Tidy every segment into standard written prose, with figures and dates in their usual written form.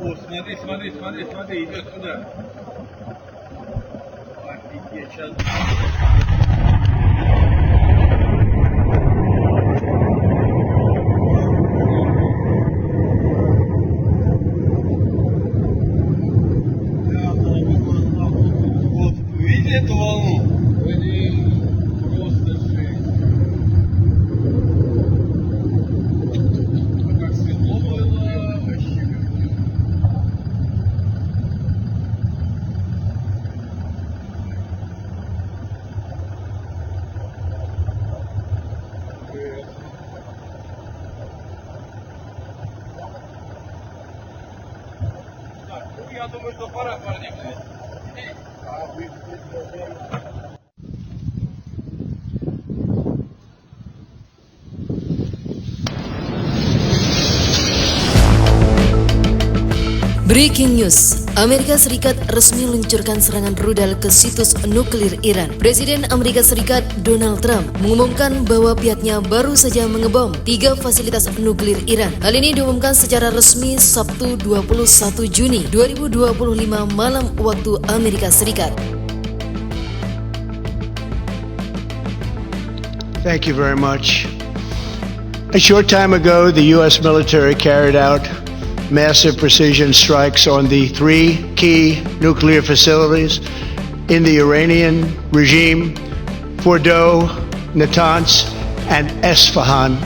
О, смотри, смотри, смотри, смотри, идет сюда. Офигеть, сейчас. Вот, видели эту волну? Просто жесть. А как светло было, вообще. Так, ну я думаю, что пора, парни, блядь. А вы, Breaking news, Amerika Serikat resmi meluncurkan serangan rudal ke situs nuklir Iran. Presiden Amerika Serikat Donald Trump mengumumkan bahwa pihaknya baru saja mengebom 3 fasilitas nuklir Iran. Hal ini diumumkan secara resmi Sabtu 21 Juni 2025 malam waktu Amerika Serikat. Thank you very much. A short time ago, the U.S. military carried out massive precision strikes on the 3 key nuclear facilities in the Iranian regime: Fordow, Natanz, and Esfahan.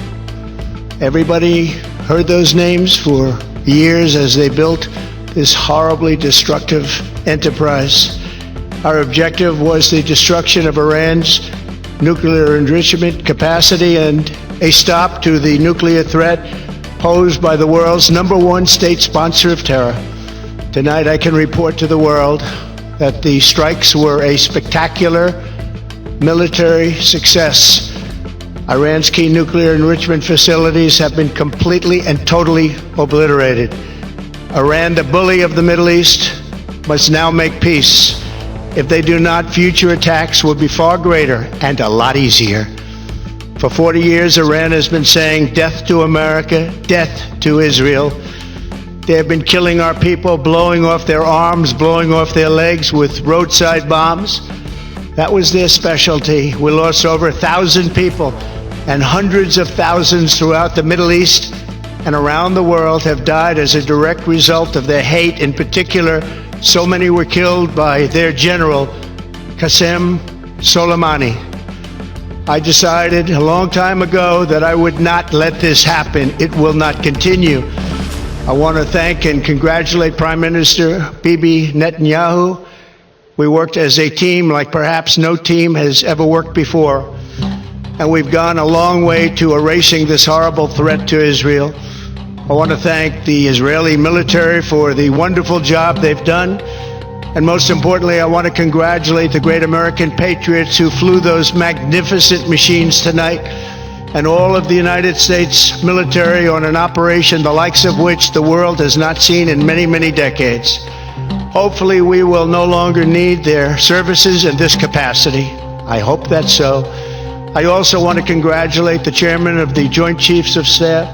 Everybody heard those names for years as they built this horribly destructive enterprise. Our objective was the destruction of Iran's nuclear enrichment capacity and a stop to the nuclear threat posed by the world's #1 state sponsor of terror. Tonight I can report to the world that the strikes were a spectacular military success. Iran's key nuclear enrichment facilities have been completely and totally obliterated. Iran, the bully of the Middle East, must now make peace. If they do not, future attacks will be far greater and a lot easier. For 40 years, Iran has been saying death to America, death to Israel. They have been killing our people, blowing off their arms, blowing off their legs with roadside bombs. That was their specialty. We lost over 1,000 people, and hundreds of thousands throughout the Middle East and around the world have died as a direct result of their hate. In particular, so many were killed by their general, Qasem Soleimani. I decided a long time ago that I would not let this happen. It will not continue. I want to thank and congratulate Prime Minister Bibi Netanyahu. We worked as a team like perhaps no team has ever worked before. And we've gone a long way to erasing this horrible threat to Israel. I want to thank the Israeli military for the wonderful job they've done. And most importantly, I want to congratulate the great American patriots who flew those magnificent machines tonight, and all of the United States military on an operation the likes of which the world has not seen in many, many decades. Hopefully, we will no longer need their services in this capacity. I hope that's so. I also want to congratulate the chairman of the Joint Chiefs of Staff,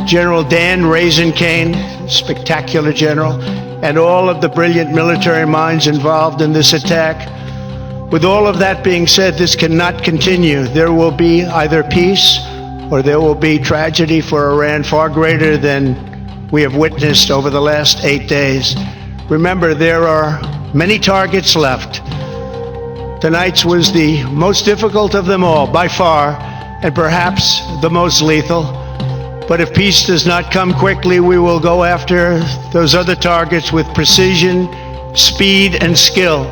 General Dan Raisin-Kane, spectacular general, and all of the brilliant military minds involved in this attack. With all of that being said, this cannot continue. There will be either peace or there will be tragedy for Iran far greater than we have witnessed over the last 8 days. Remember, there are many targets left. Tonight's was the most difficult of them all, by far, and perhaps the most lethal. But if peace does not come quickly, we will go after those other targets with precision, speed, and skill.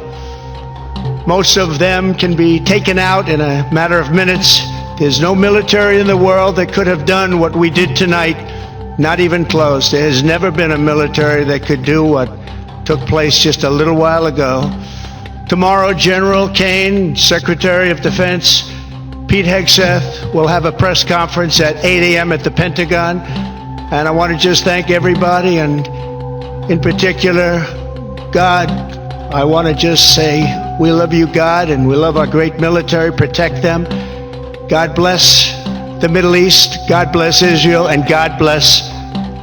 Most of them can be taken out in a matter of minutes. There's no military in the world that could have done what we did tonight, not even close. There has never been a military that could do what took place just a little while ago. Tomorrow, General Kane, Secretary of Defense, Pete Hegseth will have a press conference at 8 a.m. at the Pentagon, and I want to just thank everybody, and in particular, God. I want to just say we love you, God, and we love our great military. Protect them. God bless the Middle East. God bless Israel, and God bless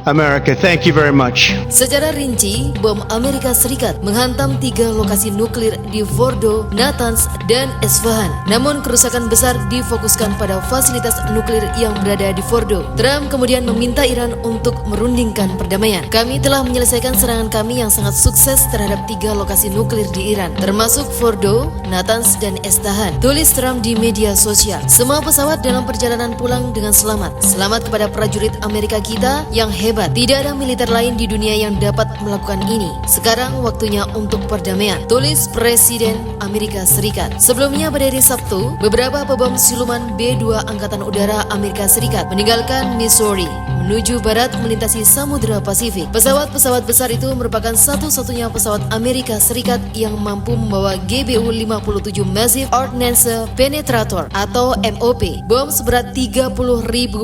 America. Thank you very much. Secara rinci, bom Amerika Serikat menghantam 3 lokasi nuklir di Fordo, Natanz, dan Esfahan. Namun kerusakan besar difokuskan pada fasilitas nuklir yang berada di Fordo. Trump kemudian meminta Iran untuk merundingkan perdamaian. Kami telah menyelesaikan serangan kami yang sangat sukses terhadap 3 lokasi nuklir di Iran, termasuk Fordo, Natanz, dan Esfahan, tulis Trump di media sosial. Semua pesawat dalam perjalanan pulang dengan selamat. Selamat kepada prajurit Amerika kita yang hebat. Tidak ada militer lain di dunia yang dapat melakukan ini. Sekarang waktunya untuk perdamaian, tulis Presiden Amerika Serikat. Sebelumnya pada hari Sabtu, beberapa pebom siluman B-2 Angkatan Udara Amerika Serikat meninggalkan Missouri menuju barat melintasi Samudra Pasifik. Pesawat-pesawat besar itu merupakan satu-satunya pesawat Amerika Serikat yang mampu membawa GBU-57 Massive Ordnance Penetrator atau MOP, bom seberat 30.000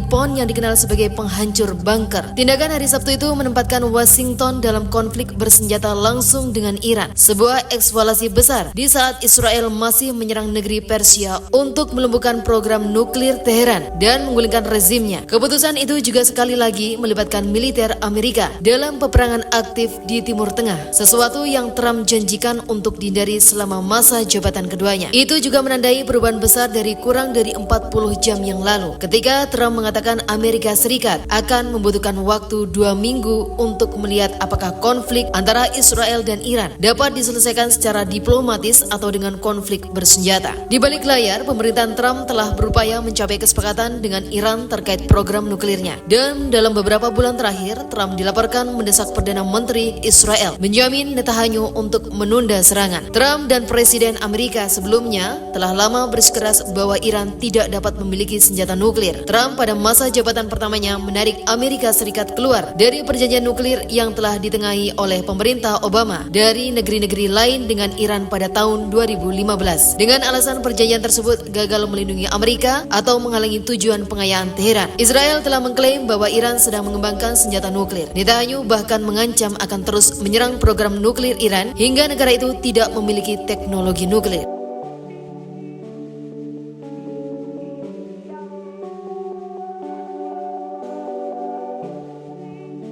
pon yang dikenal sebagai penghancur bunker. Tindakan hari Sabtu itu menempatkan Washington dalam konflik bersenjata langsung dengan Iran, sebuah eskalasi besar di saat Israel masih menyerang negeri Persia untuk melumpuhkan program nuklir Teheran dan menggulingkan rezimnya. Keputusan itu juga sekali lagi melibatkan militer Amerika dalam peperangan aktif di Timur Tengah, sesuatu yang Trump janjikan untuk dihindari selama masa jabatan keduanya. Itu juga menandai perubahan besar dari kurang dari 40 jam yang lalu, ketika Trump mengatakan Amerika Serikat akan membutuhkan waktu 2 minggu untuk melihat apakah konflik antara Israel dan Iran dapat diselesaikan secara diplomatis atau dengan konflik bersenjata. Di balik layar, pemerintahan Trump telah berupaya mencapai kesepakatan dengan Iran terkait program nuklirnya. Dan dalam beberapa bulan terakhir, Trump dilaporkan mendesak Perdana Menteri Israel Benjamin Netanyahu untuk menunda serangan. Trump dan Presiden Amerika sebelumnya telah lama bersikeras bahwa Iran tidak dapat memiliki senjata nuklir. Trump pada masa jabatan pertamanya menarik Amerika Serikat keluar dari perjanjian nuklir yang telah ditengahi oleh pemerintah Obama dari negeri-negeri lain dengan Iran pada tahun 2015 dengan alasan perjanjian tersebut gagal melindungi Amerika atau menghalangi tujuan pengayaan Teheran. Israel telah mengklaim bahwa Iran sedang mengembangkan senjata nuklir. Netanyahu bahkan mengancam akan terus menyerang program nuklir Iran hingga negara itu tidak memiliki teknologi nuklir.